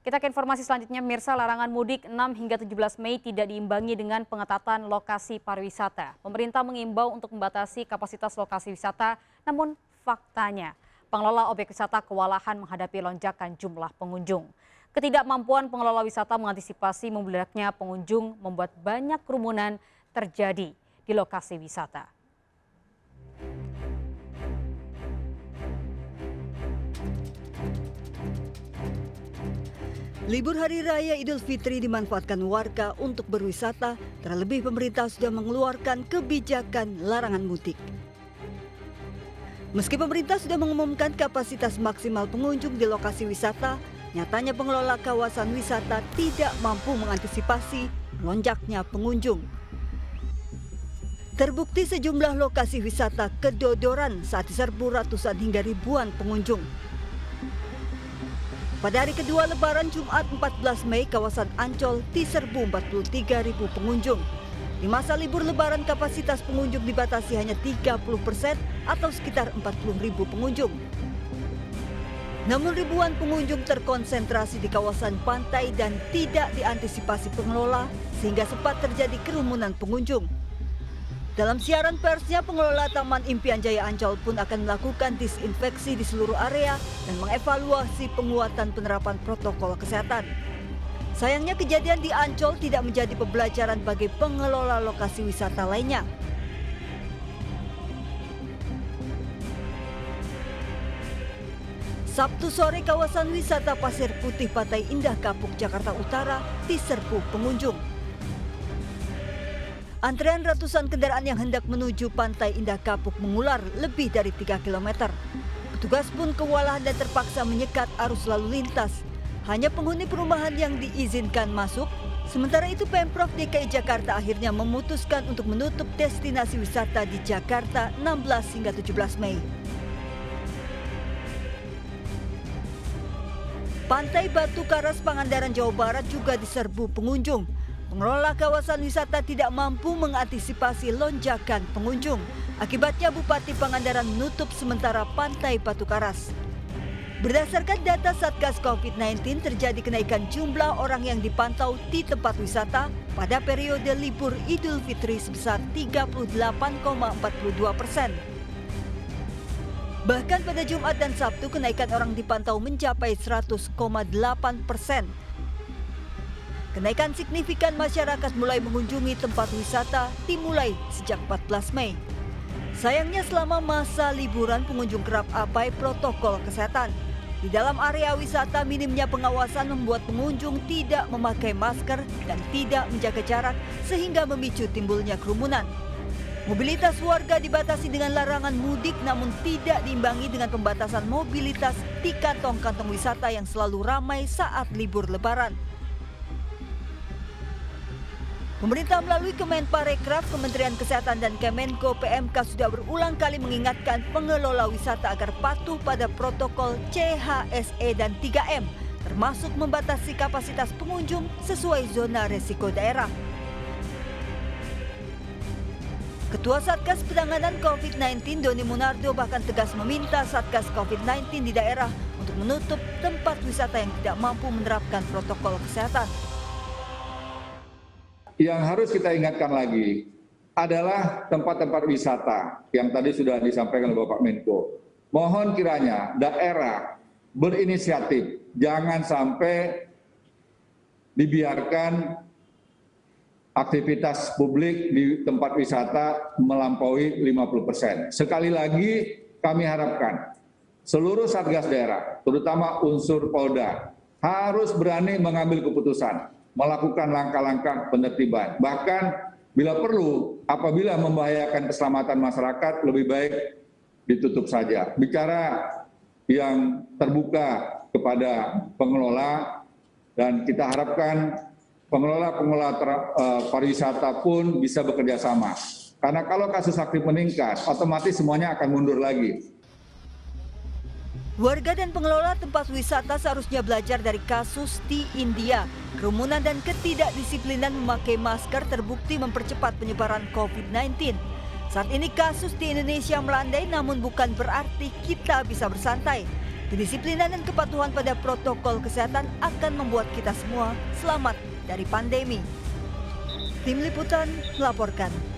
Kita ke informasi selanjutnya, Mirsa. Larangan mudik 6 hingga 17 Mei tidak diimbangi dengan pengetatan lokasi pariwisata. Pemerintah mengimbau untuk membatasi kapasitas lokasi wisata, namun faktanya pengelola objek wisata kewalahan menghadapi lonjakan jumlah pengunjung. Ketidakmampuan pengelola wisata mengantisipasi membeludaknya pengunjung membuat banyak kerumunan terjadi di lokasi wisata. Libur Hari Raya Idul Fitri dimanfaatkan warga untuk berwisata, terlebih pemerintah sudah mengeluarkan kebijakan larangan mudik. Meski pemerintah sudah mengumumkan kapasitas maksimal pengunjung di lokasi wisata, nyatanya pengelola kawasan wisata tidak mampu mengantisipasi melonjaknya pengunjung. Terbukti sejumlah lokasi wisata kedodoran saat diserbu ratusan hingga ribuan pengunjung. Pada hari kedua Lebaran Jumat 14 Mei, kawasan Ancol diserbu 43.000 pengunjung. Di masa libur Lebaran, kapasitas pengunjung dibatasi hanya 30% atau sekitar 40.000 pengunjung. Namun ribuan pengunjung terkonsentrasi di kawasan pantai dan tidak diantisipasi pengelola sehingga sempat terjadi kerumunan pengunjung. Dalam siaran persnya, pengelola Taman Impian Jaya Ancol pun akan melakukan disinfeksi di seluruh area dan mengevaluasi penguatan penerapan protokol kesehatan. Sayangnya kejadian di Ancol tidak menjadi pembelajaran bagi pengelola lokasi wisata lainnya. Sabtu sore, kawasan wisata Pasir Putih Pantai Indah Kapuk, Jakarta Utara diserbu pengunjung. Antrean ratusan kendaraan yang hendak menuju Pantai Indah Kapuk mengular lebih dari 3 km. Petugas pun kewalahan dan terpaksa menyekat arus lalu lintas. Hanya penghuni perumahan yang diizinkan masuk. Sementara itu Pemprov DKI Jakarta akhirnya memutuskan untuk menutup destinasi wisata di Jakarta 16 hingga 17 Mei. Pantai Batu Karas, Pangandaran, Jawa Barat juga diserbu pengunjung. Pengelola kawasan wisata tidak mampu mengantisipasi lonjakan pengunjung. Akibatnya Bupati Pangandaran menutup sementara Pantai Batu Karas. Berdasarkan data Satgas COVID-19, terjadi kenaikan jumlah orang yang dipantau di tempat wisata pada periode libur Idul Fitri sebesar 38,42%. Bahkan pada Jumat dan Sabtu, kenaikan orang dipantau mencapai 100,8%. Kenaikan signifikan masyarakat mulai mengunjungi tempat wisata dimulai sejak 14 Mei. Sayangnya selama masa liburan pengunjung kerap abai protokol kesehatan. Di dalam area wisata minimnya pengawasan membuat pengunjung tidak memakai masker dan tidak menjaga jarak sehingga memicu timbulnya kerumunan. Mobilitas warga dibatasi dengan larangan mudik namun tidak diimbangi dengan pembatasan mobilitas di kantong-kantong wisata yang selalu ramai saat libur Lebaran. Pemerintah melalui Kemenparekraf, Kementerian Kesehatan dan Kemenko PMK sudah berulang kali mengingatkan pengelola wisata agar patuh pada protokol CHSE dan 3M, termasuk membatasi kapasitas pengunjung sesuai zona resiko daerah. Ketua Satgas Penanganan COVID-19 Doni Munardo bahkan tegas meminta Satgas COVID-19 di daerah untuk menutup tempat wisata yang tidak mampu menerapkan protokol kesehatan. Yang harus kita ingatkan lagi adalah tempat-tempat wisata yang tadi sudah disampaikan oleh Bapak Menko. Mohon kiranya daerah berinisiatif, jangan sampai dibiarkan aktivitas publik di tempat wisata melampaui 50%. Sekali lagi kami harapkan seluruh Satgas daerah, terutama unsur Polda, harus berani mengambil keputusan, melakukan langkah-langkah penertiban. Bahkan bila perlu, apabila membahayakan keselamatan masyarakat, lebih baik ditutup saja. Bicara yang terbuka kepada pengelola, dan kita harapkan pengelola pariwisata pun bisa bekerja sama. Karena kalau kasus aktif meningkat, otomatis semuanya akan mundur lagi. Warga dan pengelola tempat wisata seharusnya belajar dari kasus di India. Kerumunan dan ketidakdisiplinan memakai masker terbukti mempercepat penyebaran COVID-19. Saat ini kasus di Indonesia melandai, namun bukan berarti kita bisa bersantai. Kedisiplinan dan kepatuhan pada protokol kesehatan akan membuat kita semua selamat dari pandemi. Tim Liputan melaporkan.